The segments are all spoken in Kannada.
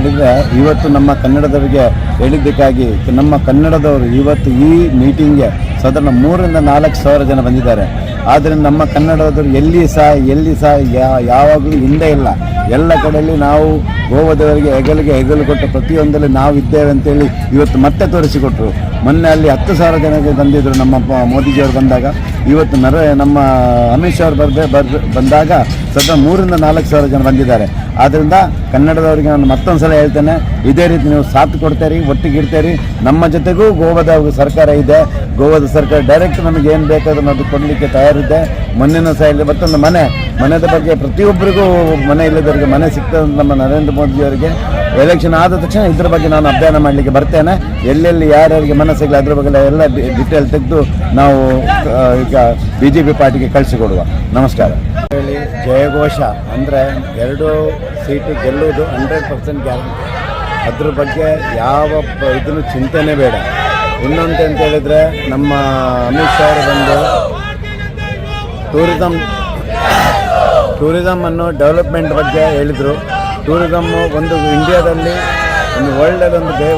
ಹೇಳಿದರೆ, ಇವತ್ತು ನಮ್ಮ ಕನ್ನಡದವರಿಗೆ ಹೇಳಿದ್ದಕ್ಕಾಗಿ ನಮ್ಮ ಕನ್ನಡದವರು ಇವತ್ತು ಈ ಮೀಟಿಂಗ್ಗೆ ಸಾಧಾರಣ 3,000-4,000 ಜನ ಬಂದಿದ್ದಾರೆ. ಆದರೆ ನಮ್ಮ ಕನ್ನಡದವರು ಎಲ್ಲಿ ಸಹ ಯಾವಾಗಲೂ ಹಿಂದೆ ಇಲ್ಲ. ಎಲ್ಲ ಕಡೆಯಲ್ಲಿ ನಾವು ಗೋವದವರಿಗೆ ಹೆಗಲು ಕೊಟ್ಟು ಪ್ರತಿಯೊಂದರಲ್ಲಿ ನಾವು ಇದ್ದೇವೆ ಅಂತೇಳಿ ಇವತ್ತು ಮತ್ತೆ ತೋರಿಸಿಕೊಟ್ರು. ಮೊನ್ನೆ ಅಲ್ಲಿ 10,000 ಜನಕ್ಕೆ ಬಂದಿದ್ದರು ನಮ್ಮ ಮೋದಿಜಿಯವರು ಬಂದಾಗ. ಇವತ್ತು ನಮ್ಮ ಅಮಿತ್ ಶಾ ಅವರು ಬಂದಾಗ ಸದಾ 3,000-4,000 ಜನ ಬಂದಿದ್ದಾರೆ. ಆದ್ದರಿಂದ ಕನ್ನಡದವರಿಗೆ ನಾನು ಮತ್ತೊಂದು ಸಲ ಹೇಳ್ತೇನೆ, ಇದೇ ರೀತಿ ನೀವು ಸಾಥ್ ಕೊಡ್ತೀರಿ, ಒಟ್ಟಿಗಿಡ್ತೀರಿ. ನಮ್ಮ ಜೊತೆಗೂ ಗೋವಾದ ಸರ್ಕಾರ ಇದೆ. ಗೋವಾದ ಸರ್ಕಾರ ಡೈರೆಕ್ಟ್ ನಮಗೆ ಏನು ಬೇಕಾದ್ರೂ ಅದು ಕೊಡಲಿಕ್ಕೆ ತಯಾರಿದೆ. ಮೊನ್ನೆನೂ ಸಹ ಇಲ್ಲಿ ಮತ್ತೊಂದು ಮನೆದ ಬಗ್ಗೆ ಪ್ರತಿಯೊಬ್ಬರಿಗೂ ಮನೆ ಇಲ್ಲದವರಿಗೆ ಮನೆ ಸಿಗ್ತದೆ. ನಮ್ಮ ನರೇಂದ್ರ ಮೋದಿಯವರಿಗೆ ಎಲೆಕ್ಷನ್ ಆದ ತಕ್ಷಣ ಇದ್ರ ಬಗ್ಗೆ ನಾನು ಅಧ್ಯಯನ ಮಾಡಲಿಕ್ಕೆ ಬರ್ತೇನೆ. ಎಲ್ಲೆಲ್ಲಿ ಯಾರ್ಯಾರಿಗೆ ಮನೆ ಸಿಗಲಿ ಅದ್ರ ಬಗ್ಗೆ ಎಲ್ಲ ಡಿಟೇಲ್ ತೆಗೆದು ನಾವು ಈಗ BJP ಪಾರ್ಟಿಗೆ ಕಳಿಸಿಕೊಡುವ. ನಮಸ್ಕಾರ. ಹೇಳಿ ಜಯಘೋಷ ಅಂದರೆ 2 ಸೀಟು ಗೆಲ್ಲುವುದು 100% ಗ್ಯಾರಂಟಿ. ಅದ್ರ ಬಗ್ಗೆ ಯಾವ ಇದನ್ನು ಚಿಂತೆನೇ ಬೇಡ. ಇನ್ನೊಂದು ಅಂತ ಹೇಳಿದರೆ, ನಮ್ಮ ಅಮಿತ್ ಶಾ ಅವರು ಬಂದು ಟೂರಿಸಮನ್ನು ಡೆವಲಪ್ಮೆಂಟ್ ಬಗ್ಗೆ ಹೇಳಿದರು. ಟೂರಿಸಮ್ಮು ಒಂದು ಇಂಡಿಯಾದಲ್ಲಿ ಒಂದು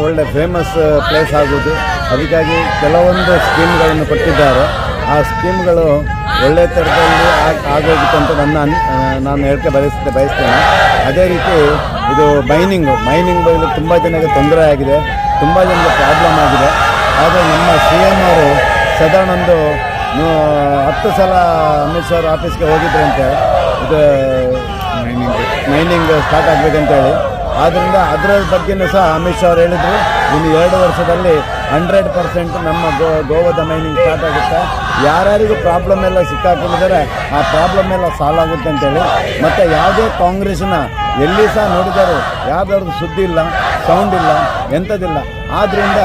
ಒಳ್ಳೆ ಫೇಮಸ್ ಪ್ಲೇಸ್ ಆಗೋದು. ಅದಕ್ಕಾಗಿ ಕೆಲವೊಂದು ಸ್ಕೀಮ್ಗಳನ್ನು ಕೊಟ್ಟಿದ್ದಾರೆ. ಆ ಸ್ಕೀಮ್ಗಳು ಒಳ್ಳೆ ಥರದಲ್ಲಿ ಆಗೋಗಿತ್ತಂತ ನಾನು ಹೇಳಿಕೆ ಬಯಸ್ತೇನೆ. ಅದೇ ರೀತಿ ಇದು ಮೈನಿಂಗ್ ಬಗ್ಗೆ ತುಂಬ ಜನಕ್ಕೆ ತೊಂದರೆ ಆಗಿದೆ, ತುಂಬ ಜನಕ್ಕೆ ಪ್ರಾಬ್ಲಮ್ ಆಗಿದೆ. ಆದರೆ ನಮ್ಮ CM ಅವರು ಸಾಧಾರಣ ಒಂದು 10 ಸಲ ಅಮಿತ್ ಶಾ ಆಫೀಸ್ಗೆ ಹೋಗಿದ್ರಂತೆ, ಇದು ಮೈನಿಂಗ್ ಸ್ಟಾರ್ಟ್ ಆಗಬೇಕಂತೇಳಿ. ಆದ್ದರಿಂದ ಅದರ ಬಗ್ಗೆಯೂ ಸಹ ಅಮಿತ್ ಶಾ ಅವರು ಹೇಳಿದರು, ಇನ್ನು 2 ವರ್ಷದಲ್ಲಿ 100% ನಮ್ಮ ಗೋವಾದ ಮೈನಿಂಗ್ ಸ್ಟಾರ್ಟ್ ಆಗುತ್ತೆ. ಯಾರ್ಯಾರಿಗೂ ಪ್ರಾಬ್ಲಮ್ ಎಲ್ಲ ಸಿಕ್ಕಾಕೊಂಡಿದ್ದಾರೆ ಆ ಪ್ರಾಬ್ಲಮ್ ಎಲ್ಲ ಸಾಲ್ವ್ ಆಗುತ್ತೆ ಅಂತೇಳಿ. ಮತ್ತು ಯಾವುದೇ ಕಾಂಗ್ರೆಸ್ನ ಎಲ್ಲಿ ಸಹ ನೋಡಿದರು ಯಾವ್ದಾದ್ರು ಸುದ್ದಿ ಇಲ್ಲ, ಸೌಂಡ್ ಇಲ್ಲ, ಎಂಥದಿಲ್ಲ. ಆದ್ದರಿಂದ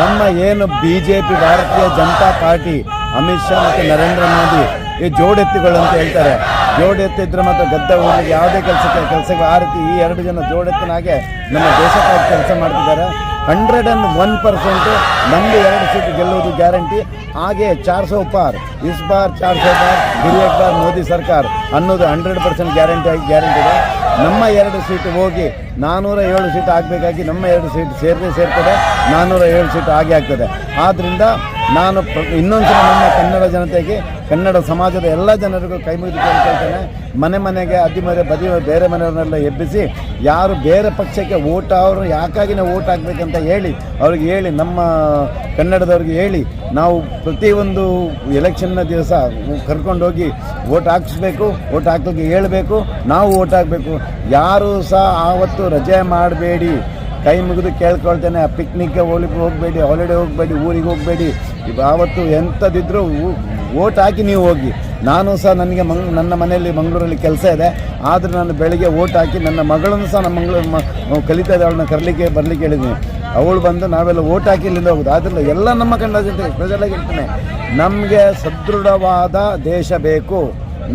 ನಮ್ಮ ಏನು BJP ಭಾರತೀಯ ಜನತಾ ಪಾರ್ಟಿ, ಅಮಿತ್ ಶಾ ಮತ್ತು ನರೇಂದ್ರ ಮೋದಿ ಈ ಜೋಡೆತ್ತುಗಳು ಅಂತ ಹೇಳ್ತಾರೆ. ಜೋಡೆತ್ತಿದ್ರೆ ಮತ್ತು ಗದ್ದೆ ಹೋಗ್ಲಿಕ್ಕೆ ಯಾವುದೇ ಕೆಲಸಕ್ಕೆ ಆ ರೀತಿ ಈ 2 ಜನ ಜೋಡೆತ್ತಿನಾಗೆ ನಮ್ಮ ದೇಶಕ್ಕಾಗಿ ಕೆಲಸ ಮಾಡ್ತಿದ್ದಾರೆ. 101% ನಮ್ಮದು 2 ಸೀಟ್ ಗೆಲ್ಲುವುದು ಗ್ಯಾರಂಟಿ. ಹಾಗೆ 400 ಪಾರ್ ಇಸ್ ಬಾರ್ 400 ಪಾರ್ ಫಿರ್ ಏಕ್ ಬಾರ್ ಮೋದಿ ಸರ್ಕಾರ ಅನ್ನೋದು 100% ಗ್ಯಾರಂಟಿ ಇದೆ. ನಮ್ಮ 2 ಸೀಟು ಹೋಗಿ 407 ಸೀಟ್ ಆಗಬೇಕಾಗಿ ನಮ್ಮ 2 ಸೀಟ್ ಸೇರ್ತದೆ 407 ಸೀಟ್ ಆಗ್ತದೆ. ಆದ್ದರಿಂದ ನಾನು ಇನ್ನೊಂದು ಸಲ ನಮ್ಮ ಕನ್ನಡ ಜನತೆಗೆ, ಕನ್ನಡ ಸಮಾಜದ ಎಲ್ಲ ಜನರಿಗೂ ಕೈ ಮುಗಿದು ಕೇಳ್ಕೊಳ್ತೇನೆ, ಮನೆಗೆ ಬದಿ ಬೇರೆ ಮನೆಯವರನ್ನೆಲ್ಲ ಎಬ್ಬಿಸಿ ಯಾರು ಬೇರೆ ಪಕ್ಷಕ್ಕೆ ಅವರು ಯಾಕಾಗಿನೇ ಓಟ್ ಹಾಕಬೇಕಂತ ಹೇಳಿ ನಮ್ಮ ಕನ್ನಡದವ್ರಿಗೆ ಹೇಳಿ ನಾವು ಪ್ರತಿಯೊಂದು ಎಲೆಕ್ಷನ್ನ ದಿವಸ ಕರ್ಕೊಂಡೋಗಿ ಓಟ್ ಹಾಕಿಸ್ಬೇಕು, ಓಟ್ ಹಾಕಲಿಕ್ಕೆ ಹೇಳಬೇಕು, ನಾವು ಓಟ್ ಹಾಕಬೇಕು. ಯಾರೂ ಸಹ ಆವತ್ತು ರಜೆ ಮಾಡಬೇಡಿ, ಕೈ ಮುಗಿದು ಕೇಳ್ಕೊಳ್ತೇನೆ. ಪಿಕ್ನಿಕ್ಗೆ ಹೋಗಬೇಡಿ, ಹಾಲಿಡೇ ಹೋಗಬೇಡಿ, ಊರಿಗೆ ಹೋಗಬೇಡಿ. ಆವತ್ತು ಎಂಥದಿದ್ದರೂ ಓಟ್ ಹಾಕಿ ನೀವು ಹೋಗಿ. ನಾನು ಸಹ ನನಗೆ ನನ್ನ ಮನೆಯಲ್ಲಿ ಮಂಗಳೂರಲ್ಲಿ ಕೆಲಸ ಇದೆ, ಆದರೆ ನಾನು ಬೆಳಿಗ್ಗೆ ಓಟ್ ಹಾಕಿ ನನ್ನ ಮಗಳನ್ನು ಸಹ ನಮ್ಮ ಮಂಗಳೂರು ಕಲಿತಾ ಇದೆ, ಅವಳನ್ನ ಬರಲಿಕ್ಕೆ ಹೇಳಿದ್ದೀನಿ. ಅವಳು ಬಂದು ನಾವೆಲ್ಲ ಓಟ್ ಹಾಕಿ ಇಲ್ಲಿಂದ ಹೋಗೋದು. ಆದ್ದರಿಂದ ಎಲ್ಲ ನಮ್ಮ ಕನ್ನಡ ಜೊತೆ ಸ್ಪೆಷಲಾಗಿ ಹೇಳ್ತೇನೆ, ನಮಗೆ ಸದೃಢವಾದ ದೇಶ ಬೇಕು,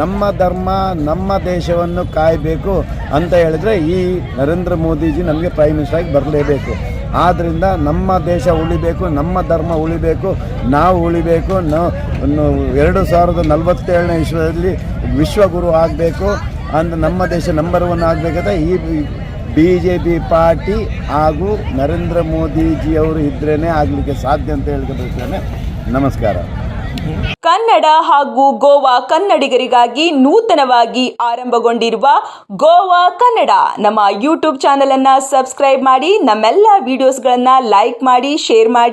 ನಮ್ಮ ಧರ್ಮ ನಮ್ಮ ದೇಶವನ್ನು ಕಾಯಬೇಕು ಅಂತ ಹೇಳಿದರೆ ಈ ನರೇಂದ್ರ ಮೋದಿಜಿ ನಮಗೆ ಪ್ರೈಮ್ ಮಿನಿಸ್ಟರ್ ಆಗಿ ಬರಲೇಬೇಕು. ಆದ್ದರಿಂದ ನಮ್ಮ ದೇಶ ಉಳಿಬೇಕು, ನಮ್ಮ ಧರ್ಮ ಉಳಿಬೇಕು, ನಾವು ಉಳಿಬೇಕು. 2047ನೇ ಇಸ್ವಿಯಲ್ಲಿ ವಿಶ್ವಗುರು ಆಗಬೇಕು ಅಂತ ನಮ್ಮ ದೇಶ ನಂಬರ್ 1 ಆಗಬೇಕಂತ ಈ BJP ಪಾರ್ಟಿ ಹಾಗೂ ನರೇಂದ್ರ ಮೋದಿಜಿಯವರು ಇದ್ರೇ ಆಗಲಿಕ್ಕೆ ಸಾಧ್ಯ ಅಂತ ಹೇಳ್ಕೊಳ್ತೇನೆ. ನಮಸ್ಕಾರ. ಕನ್ನಡ ಹಾಗೂ ಗೋವಾ ಕನ್ನಡಿಗರಿಗಾಗಿ ನೂತನವಾಗಿ ಆರಂಭಗೊಂಡಿರುವ ಗೋವಾ ಕನ್ನಡ ನಮ್ಮ ಯೂಟ್ಯೂಬ್ ಚಾನೆಲ್ ಅನ್ನು ಸಬ್ಸ್ಕ್ರೈಬ್ ಮಾಡಿ, ನಮ್ಮೆಲ್ಲ ವಿಡಿಯೋಸ್ಗಳನ್ನು ಲೈಕ್ ಮಾಡಿ, ಶೇರ್ ಮಾಡಿ.